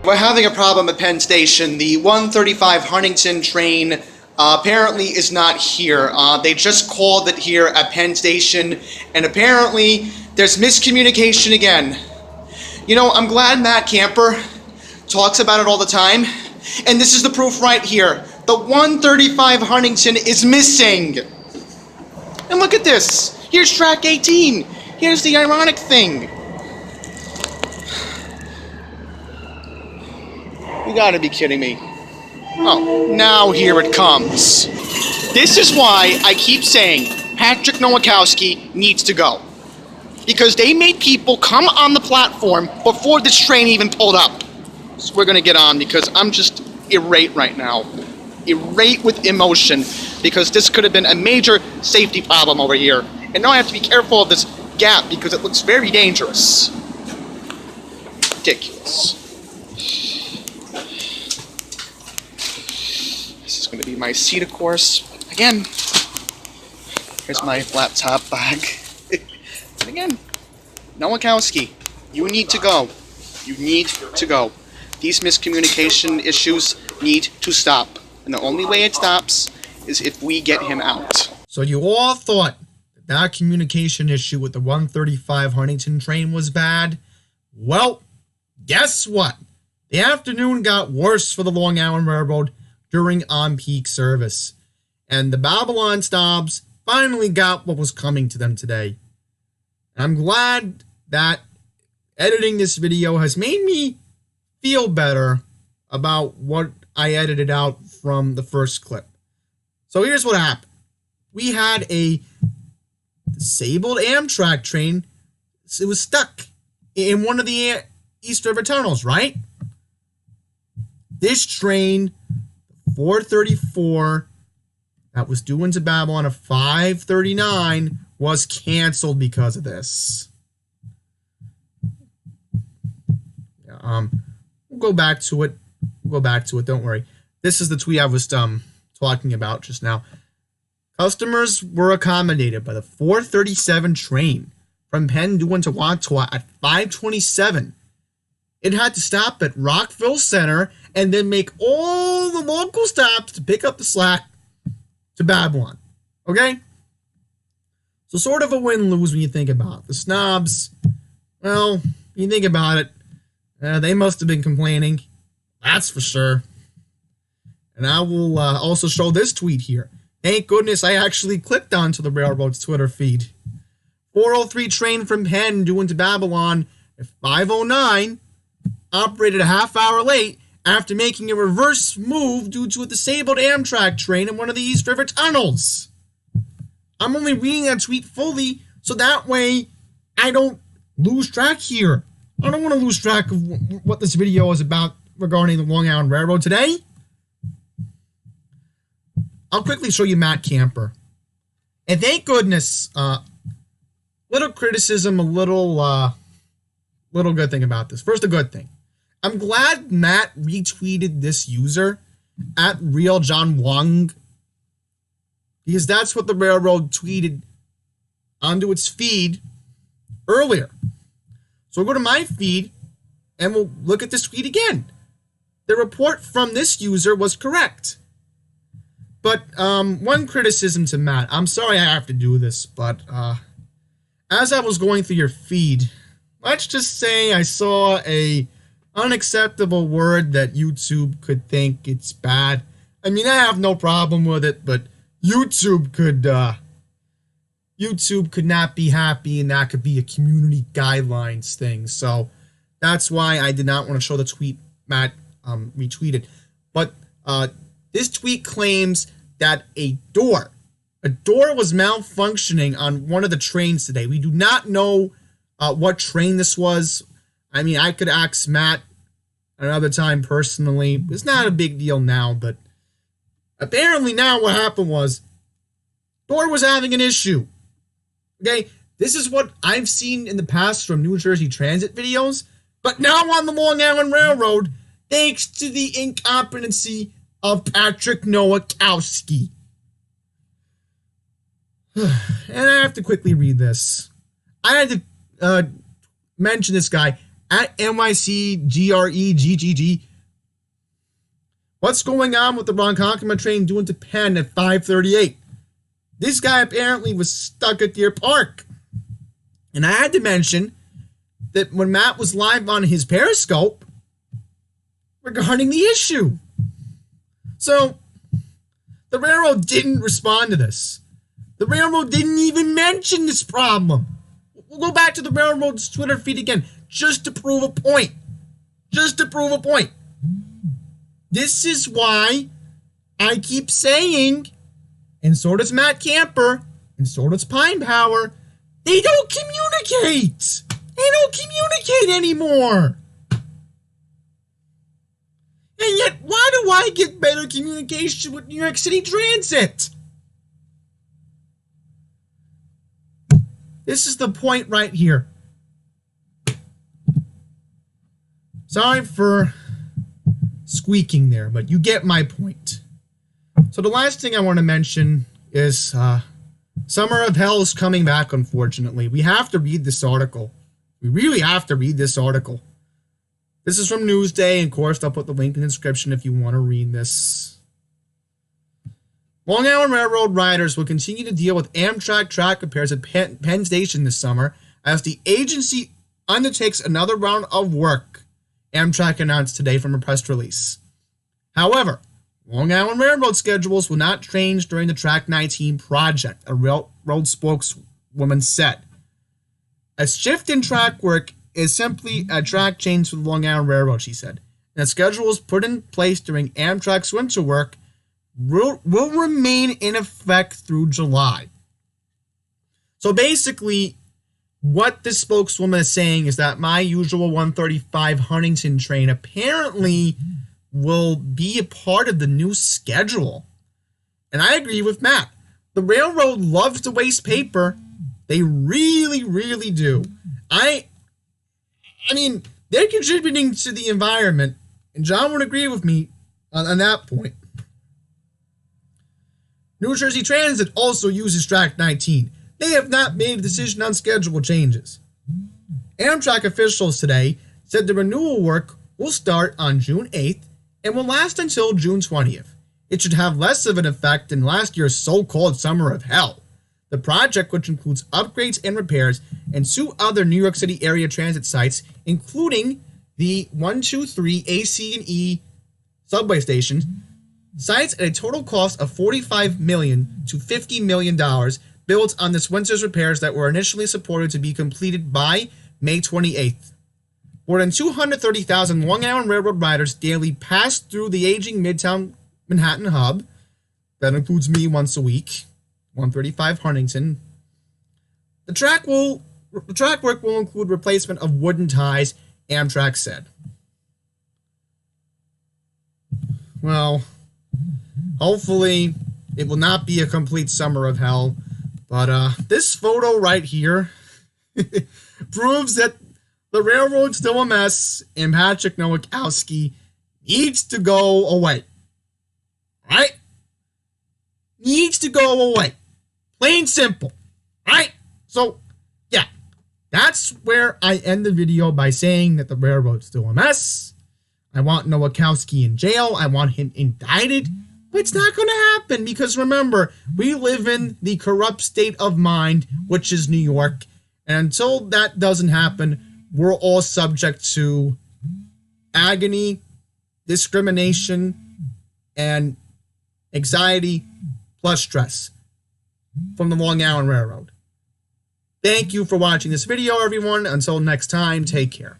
We're having a problem at Penn Station. The 135 Huntington train apparently is not here. They just called it here at Penn Station, and apparently there's miscommunication again. You know, I'm glad Matt Camper talks about it all the time, and this is the proof right here. The 135 Huntington is missing. And look at this. Here's track 18. Here's the ironic thing. You gotta be kidding me. Oh, now here it comes. This is why I keep saying Patrick Nowakoskis needs to go. Because they made people come on the platform before this train even pulled up. So we're gonna get on because I'm just irate right now. Irate with emotion because this could have been a major safety problem over here. And now I have to be careful of this gap because it looks very dangerous. Ridiculous. This is going to be my seat, of course. Again, here's my laptop bag. And again, Nowakoskis, you need to go. You need to go. These miscommunication issues need to stop. And the only way it stops is if we get him out. So you all thought that communication issue with the 135 Huntington train was bad? Well, guess what? The afternoon got worse for the Long Island Railroad during on-peak service. And the Babylon snobs finally got what was coming to them today. I'm glad that editing this video has made me feel better about what I edited out from the first clip. So here's what happened. We had a disabled Amtrak train. It was stuck in one of the East River tunnels, right? This train, 434, that was due into Babylon at 5:39, was canceled because of this. We'll go back to it. Don't worry. This is the tweet I was talking about just now. Customers were accommodated by the 437 train from Penn due into Watua at 5:27. It had to stop at Rockville Center and then make all the local stops to pick up the slack to Babylon. Okay? So sort of a win-lose when you think about it. The snobs, well, when you think about it, they must have been complaining. That's for sure. And I will also show this tweet here. Thank goodness I actually clicked onto the railroad's Twitter feed. 403 train from Penn due into Babylon at 5:09 operated a half hour late after making a reverse move due to a disabled Amtrak train in one of the East River tunnels. I'm only reading that tweet fully so that way I don't lose track here. I don't want to lose track of what this video is about regarding the Long Island Railroad today. I'll quickly show you Matt Camper. And thank goodness, little criticism, a little good thing about this. First, a good thing. I'm glad Matt retweeted this user at Real John Wong, because that's what the railroad tweeted onto its feed earlier. So we'll go to my feed and we'll look at this tweet again. The report from this user was correct. But one criticism to Matt. I'm sorry I have to do this, but as I was going through your feed, let's just say I saw a unacceptable word that YouTube could think it's bad. I mean, I have no problem with it, but YouTube could not be happy, and that could be a community guidelines thing. So that's why I did not want to show the tweet Matt retweeted. But this tweet claims that a door was malfunctioning on one of the trains today. We do not know what train this was. I mean, I could ask Matt another time personally. It's not a big deal now, but apparently now what happened was door was having an issue. Okay, this is what I've seen in the past from New Jersey Transit videos, but now on the Long Island Railroad, thanks to the incompetency of Patrick Nowakoskis. And I have to quickly read this. I had to mention this guy, at NYCGREGGG. What's going on with the Ronkonkoma train doing to Penn at 5:38? This guy apparently was stuck at Deer Park. And I had to mention that when Matt was live on his Periscope regarding the issue. So, the railroad didn't respond to this. The railroad didn't even mention this problem. We'll go back to the railroad's Twitter feed again, just to prove a point. Just to prove a point. This is why I keep saying, and so does Matt Camper, and so does Pine Power, they don't communicate. They don't communicate anymore. And yet, why do I get better communication with New York City Transit? This is the point right here. Sorry for squeaking there, but you get my point. So the last thing I want to mention is Summer of Hell is coming back, unfortunately. We have to read this article. We really have to read this article. This is from Newsday, and of course, I'll put the link in the description if you want to read this. Long Island Railroad riders will continue to deal with Amtrak track repairs at Penn Station this summer as the agency undertakes another round of work, Amtrak announced today from a press release. However, Long Island Railroad schedules will not change during the Track 19 project, a railroad spokeswoman said. A shift in track work is simply a track change for the Long Island Railroad, she said. And the schedules put in place during Amtrak's winter work will remain in effect through July. So basically, what this spokeswoman is saying is that my usual 135 Huntington train apparently will be a part of the new schedule. And I agree with Matt. The railroad loves to waste paper. They really, really do. I mean, they're contributing to the environment, and John would agree with me on that point. New Jersey Transit also uses Track 19. They have not made a decision on schedule changes. Amtrak officials today said the renewal work will start on June 8th and will last until June 20th. It should have less of an effect than last year's so-called Summer of Hell. The project, which includes upgrades and repairs, and 2 other New York City area transit sites, including the 123 AC&E subway stations, sites at a total cost of $45 million to $50 million, built on this winter's repairs that were initially supported to be completed by May 28th. More than 230,000 Long Island Railroad riders daily pass through the aging Midtown Manhattan hub. That includes me once a week. 135 Huntington. The track work will include replacement of wooden ties, Amtrak said. Well, hopefully it will not be a complete Summer of Hell, but this photo right here proves that the railroad's still a mess and Patrick Nowakoskis needs to go away. Right? Needs to go away. Plain simple. Right? So, yeah. That's where I end the video by saying that the railroad's still a mess. I want Nowakoskis in jail. I want him indicted. But it's not going to happen because remember, we live in the corrupt state of mind, which is New York. And until that doesn't happen, we're all subject to agony, discrimination, and anxiety plus stress from the Long Island Railroad. Thank you for watching this video, everyone. Until next time, take care.